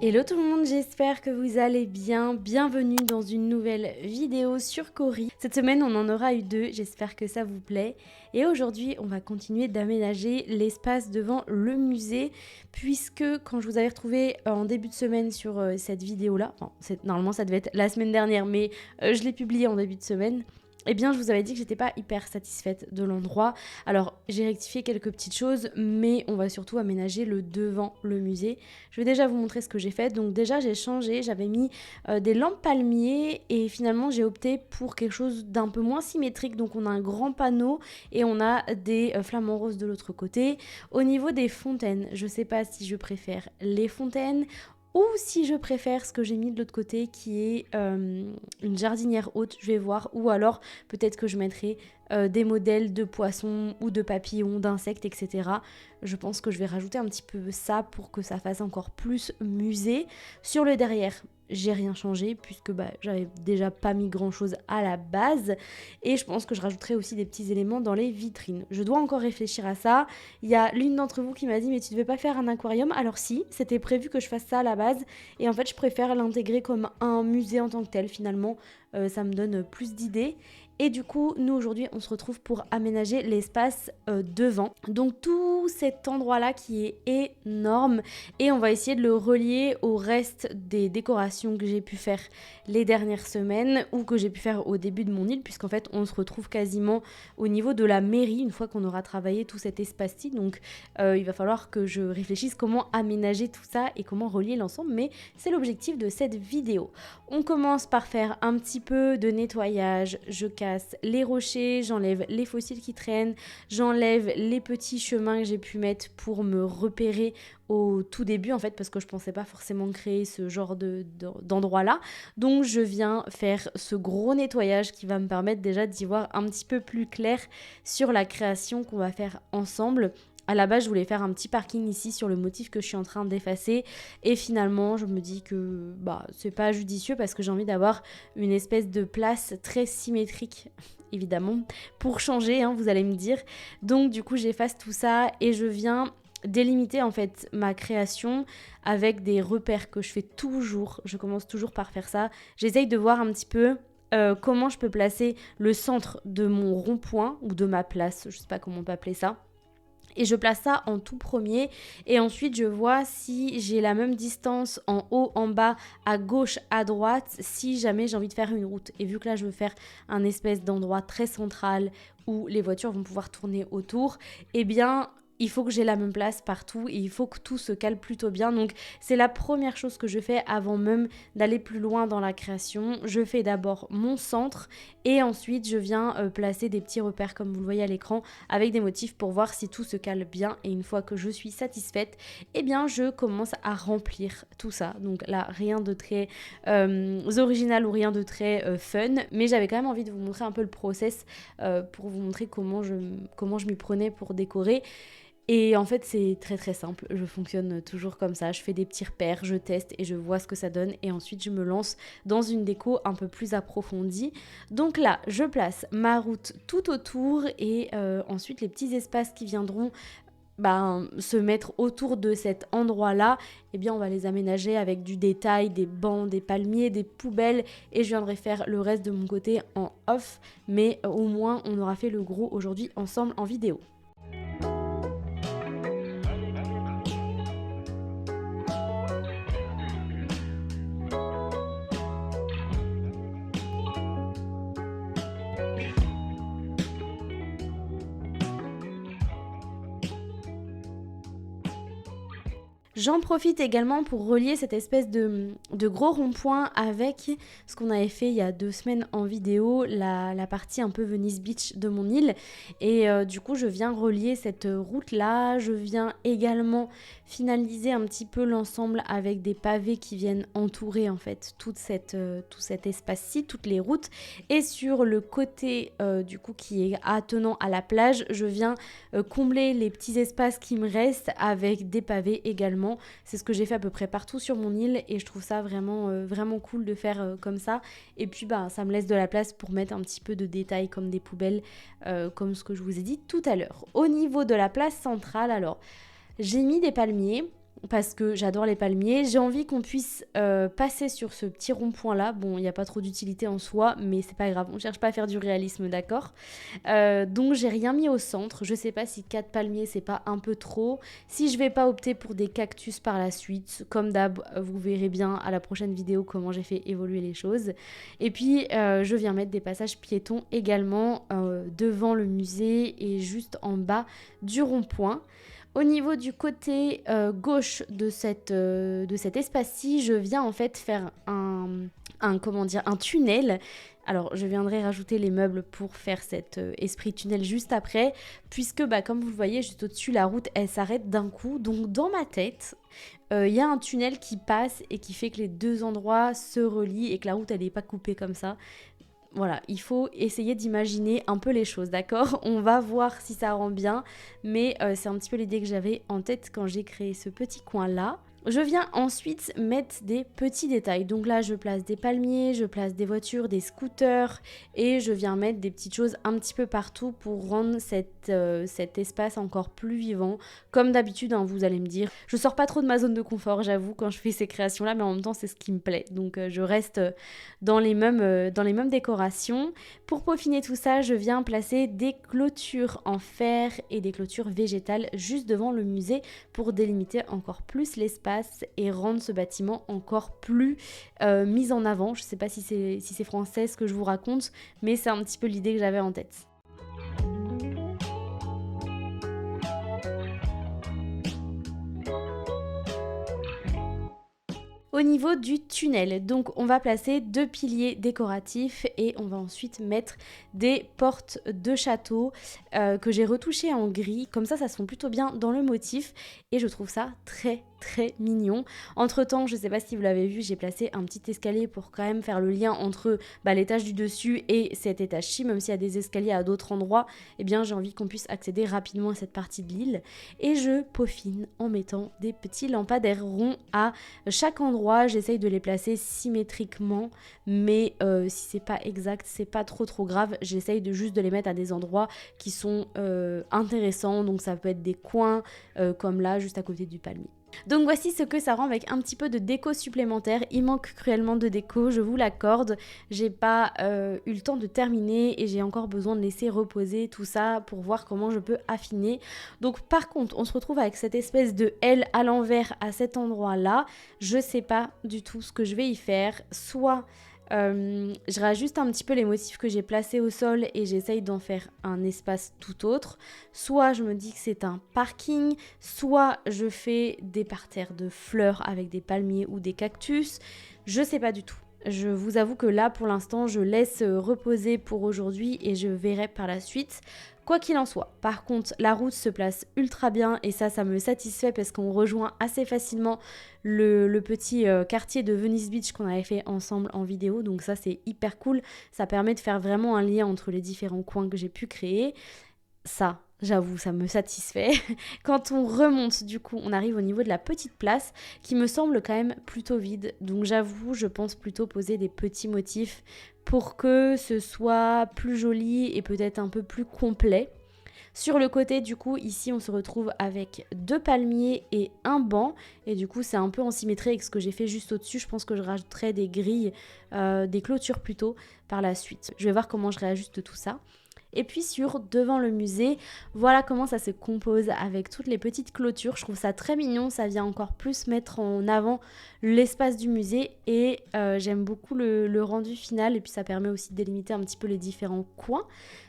Hello tout le monde, j'espère que vous allez bien. Bienvenue dans une nouvelle vidéo sur Cori. Cette semaine, on en aura eu deux, j'espère que ça vous plaît. Et aujourd'hui, on va continuer d'aménager l'espace devant le musée, puisque quand je vous avais retrouvé en début de semaine sur cette vidéo-là, normalement ça devait être la semaine dernière, mais je l'ai publiée en début de semaine, eh bien, je vous avais dit que j'étais pas hyper satisfaite de l'endroit. Alors, j'ai rectifié quelques petites choses, mais on va surtout aménager le devant le musée. Je vais déjà vous montrer ce que j'ai fait. Donc déjà, j'ai changé, j'avais mis des lampes palmiers et finalement, j'ai opté pour quelque chose d'un peu moins symétrique. Donc, on a un grand panneau et on a des flamants roses de l'autre côté. Au niveau des fontaines, je sais pas si je préfère les fontaines ou si je préfère ce que j'ai mis de l'autre côté qui est une jardinière haute, je vais voir. Ou alors peut-être que je mettrai des modèles de poissons ou de papillons, d'insectes, etc. Je pense que je vais rajouter un petit peu ça pour que ça fasse encore plus musée. Sur le derrière, j'ai rien changé puisque j'avais déjà pas mis grand chose à la base. Et je pense que je rajouterai aussi des petits éléments dans les vitrines. Je dois encore réfléchir à ça. Il y a l'une d'entre vous qui m'a dit mais tu devais pas faire un aquarium. Alors si, c'était prévu que je fasse ça à la base. Et en fait je préfère l'intégrer comme un musée en tant que tel finalement. Ça me donne plus d'idées. Et du coup, nous aujourd'hui, on se retrouve pour aménager l'espace devant. Donc tout cet endroit-là qui est énorme et on va essayer de le relier au reste des décorations que j'ai pu faire les dernières semaines ou que j'ai pu faire au début de mon île puisqu'en fait, on se retrouve quasiment au niveau de la mairie une fois qu'on aura travaillé tout cet espace-ci. Donc il va falloir que je réfléchisse comment aménager tout ça et comment relier l'ensemble, mais c'est l'objectif de cette vidéo. On commence par faire un petit peu de nettoyage. Je casse les rochers, j'enlève les fossiles qui traînent, j'enlève les petits chemins que j'ai pu mettre pour me repérer au tout début en fait parce que je pensais pas forcément créer ce genre d'endroit là. Donc je viens faire ce gros nettoyage qui va me permettre déjà d'y voir un petit peu plus clair sur la création qu'on va faire ensemble. À la base, je voulais faire un petit parking ici sur le motif que je suis en train d'effacer. Et finalement, je me dis que c'est pas judicieux parce que j'ai envie d'avoir une espèce de place très symétrique, évidemment, pour changer, hein, vous allez me dire. Donc du coup, j'efface tout ça et je viens délimiter en fait ma création avec des repères que je fais toujours. Je commence toujours par faire ça. J'essaye de voir un petit peu comment je peux placer le centre de mon rond-point ou de ma place, je sais pas comment on peut appeler ça. Et je place ça en tout premier et ensuite je vois si j'ai la même distance en haut, en bas, à gauche, à droite, si jamais j'ai envie de faire une route. Et vu que là je veux faire un espèce d'endroit très central où les voitures vont pouvoir tourner autour, eh bien il faut que j'ai la même place partout et il faut que tout se cale plutôt bien. Donc c'est la première chose que je fais avant même d'aller plus loin dans la création. Je fais d'abord mon centre et ensuite je viens placer des petits repères comme vous le voyez à l'écran avec des motifs pour voir si tout se cale bien. Et une fois que je suis satisfaite, eh bien je commence à remplir tout ça. Donc là rien de très original ou rien de très fun, mais j'avais quand même envie de vous montrer un peu le process pour vous montrer comment je m'y prenais pour décorer. Et en fait, c'est très très simple. Je fonctionne toujours comme ça. Je fais des petits repères, je teste et je vois ce que ça donne. Et ensuite, je me lance dans une déco un peu plus approfondie. Donc là, je place ma route tout autour et ensuite, les petits espaces qui viendront se mettre autour de cet endroit-là, eh bien on va les aménager avec du détail, des bancs, des palmiers, des poubelles et je viendrai faire le reste de mon côté en off. Mais au moins, on aura fait le gros aujourd'hui ensemble en vidéo. J'en profite également pour relier cette espèce de gros rond-point avec ce qu'on avait fait il y a 2 semaines en vidéo, la partie un peu Venice Beach de mon île. Et du coup, je viens relier cette route-là. Je viens également finaliser un petit peu l'ensemble avec des pavés qui viennent entourer en fait tout cet espace-ci, toutes les routes. Et sur le côté du coup qui est attenant à la plage, je viens combler les petits espaces qui me restent avec des pavés également. C'est ce que j'ai fait à peu près partout sur mon île et je trouve ça vraiment cool de faire comme ça. Et puis ça me laisse de la place pour mettre un petit peu de détails comme des poubelles, comme ce que je vous ai dit tout à l'heure. Au niveau de la place centrale, alors j'ai mis des palmiers. parce que j'adore les palmiers. J'ai envie qu'on puisse passer sur ce petit rond-point là. Bon, il n'y a pas trop d'utilité en soi, mais c'est pas grave, on cherche pas à faire du réalisme, d'accord. Donc j'ai rien mis au centre. Je sais pas si 4 palmiers c'est pas un peu trop. Si je vais pas opter pour des cactus par la suite, comme d'hab, vous verrez bien à la prochaine vidéo comment j'ai fait évoluer les choses. Et puis je viens mettre des passages piétons également devant le musée et juste en bas du rond-point. Au niveau du côté gauche de cet espace-ci, je viens en fait faire un tunnel. Alors, je viendrai rajouter les meubles pour faire cet esprit tunnel juste après, puisque comme vous le voyez, juste au-dessus, la route, elle s'arrête d'un coup. Donc, dans ma tête, il y a un tunnel qui passe et qui fait que les deux endroits se relient et que la route, elle n'est pas coupée comme ça. Voilà, il faut essayer d'imaginer un peu les choses, d'accord? On va voir si ça rend bien, mais c'est un petit peu l'idée que j'avais en tête quand j'ai créé ce petit coin-là. Je viens ensuite mettre des petits détails. Donc là, je place des palmiers, je place des voitures, des scooters et je viens mettre des petites choses un petit peu partout pour rendre cet espace encore plus vivant. Comme d'habitude, hein, vous allez me dire, je sors pas trop de ma zone de confort, j'avoue, quand je fais ces créations-là, mais en même temps, c'est ce qui me plaît. Donc je reste dans les mêmes décorations. Pour peaufiner tout ça, je viens placer des clôtures en fer et des clôtures végétales juste devant le musée pour délimiter encore plus l'espace et rendre ce bâtiment encore plus mis en avant. Je ne sais pas si c'est français ce que je vous raconte, mais c'est un petit peu l'idée que j'avais en tête. Au niveau du tunnel, donc on va placer 2 piliers décoratifs et on va ensuite mettre des portes de château que j'ai retouchées en gris. Comme ça se fond plutôt bien dans le motif et je trouve ça très mignon. Entre temps, je sais pas si vous l'avez vu, j'ai placé un petit escalier pour quand même faire le lien entre l'étage du dessus et cet étage-ci, même s'il y a des escaliers à d'autres endroits, eh bien j'ai envie qu'on puisse accéder rapidement à cette partie de l'île. Et je peaufine en mettant des petits lampadaires ronds à chaque endroit. J'essaye de les placer symétriquement, mais si c'est pas exact, c'est pas trop grave. J'essaye juste de les mettre à des endroits qui sont intéressants. Donc ça peut être des coins comme là, juste à côté du palmier. Donc voici ce que ça rend avec un petit peu de déco supplémentaire. Il manque cruellement de déco, je vous l'accorde. J'ai pas eu le temps de terminer et j'ai encore besoin de laisser reposer tout ça pour voir comment je peux affiner. Donc par contre, on se retrouve avec cette espèce de L à l'envers à cet endroit-là. Je sais pas du tout ce que je vais y faire. Soit je rajuste un petit peu les motifs que j'ai placés au sol et j'essaye d'en faire un espace tout autre. Soit je me dis que c'est un parking, soit je fais des parterres de fleurs avec des palmiers ou des cactus. Je sais pas du tout. Je vous avoue que là, pour l'instant, je laisse reposer pour aujourd'hui et je verrai par la suite. Quoi qu'il en soit, par contre, la route se place ultra bien et ça me satisfait parce qu'on rejoint assez facilement le petit quartier de Venice Beach qu'on avait fait ensemble en vidéo. Donc ça, c'est hyper cool. Ça permet de faire vraiment un lien entre les différents coins que j'ai pu créer. Ça, j'avoue, ça me satisfait. Quand on remonte, du coup, on arrive au niveau de la petite place qui me semble quand même plutôt vide. Donc j'avoue, je pense plutôt poser des petits motifs pour que ce soit plus joli et peut-être un peu plus complet. Sur le côté, du coup, ici, on se retrouve avec 2 palmiers et un banc. Et du coup, c'est un peu en symétrie avec ce que j'ai fait juste au-dessus. Je pense que je rajouterai des grilles, des clôtures plutôt, par la suite. Je vais voir comment je réajuste tout ça. Et puis devant le musée, voilà comment ça se compose avec toutes les petites clôtures. Je trouve ça très mignon, ça vient encore plus mettre en avant l'espace du musée et j'aime beaucoup le rendu final et puis ça permet aussi de délimiter un petit peu les différents coins.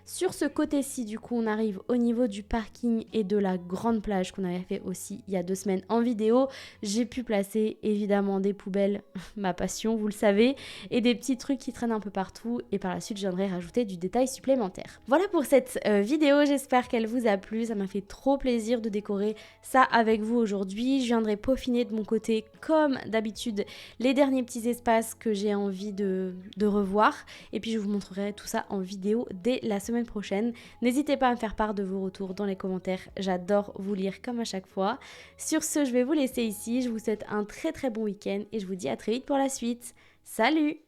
Sur ce côté-ci, du coup, on arrive au niveau du parking et de la grande plage qu'on avait fait aussi il y a 2 semaines en vidéo. J'ai pu placer évidemment des poubelles, ma passion, vous le savez, et des petits trucs qui traînent un peu partout. Et par la suite, je viendrai rajouter du détail supplémentaire. Voilà pour cette vidéo, j'espère qu'elle vous a plu. Ça m'a fait trop plaisir de décorer ça avec vous aujourd'hui. Je viendrai peaufiner de mon côté, comme d'habitude, les derniers petits espaces que j'ai envie de revoir. Et puis, je vous montrerai tout ça en vidéo dès la semaine prochaine. N'hésitez pas à me faire part de vos retours dans les commentaires. J'adore vous lire comme à chaque fois. Sur ce, je vais vous laisser ici. Je vous souhaite un très bon week-end et je vous dis à très vite pour la suite. Salut!